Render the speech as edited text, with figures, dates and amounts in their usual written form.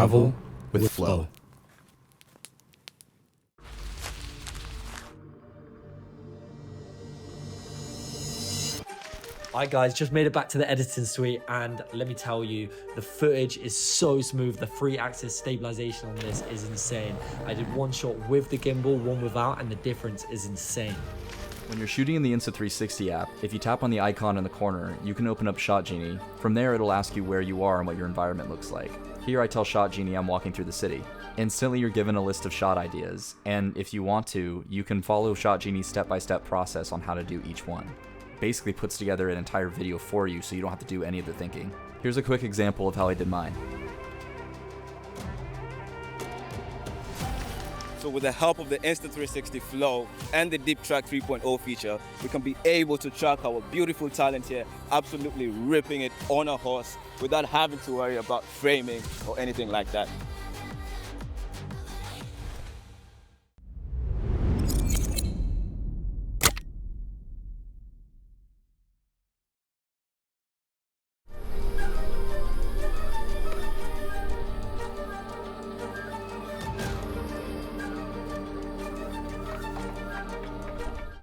Travel with Flow. Alright guys, just made it back to the editing suite, and let me tell you, the footage is so smooth. The 3-axis stabilization on this is insane. I did one shot with the gimbal, one without, and the difference is insane. When you're shooting in the Insta360 app, if you tap on the icon in the corner, you can open up Shot Genie. From there, it'll ask you where you are and what your environment looks like. Here I tell Shot Genie I'm walking through the city. Instantly you're given a list of shot ideas, and if you want to, you can follow Shot Genie's step-by-step process on how to do each one. Basically puts together an entire video for you so you don't have to do any of the thinking. Here's a quick example of how I did mine. So with the help of the Insta360 Flow and the Deep Track 3.0 feature, we can be able to track our beautiful talent here, absolutely ripping it on a horse without having to worry about framing or anything like that.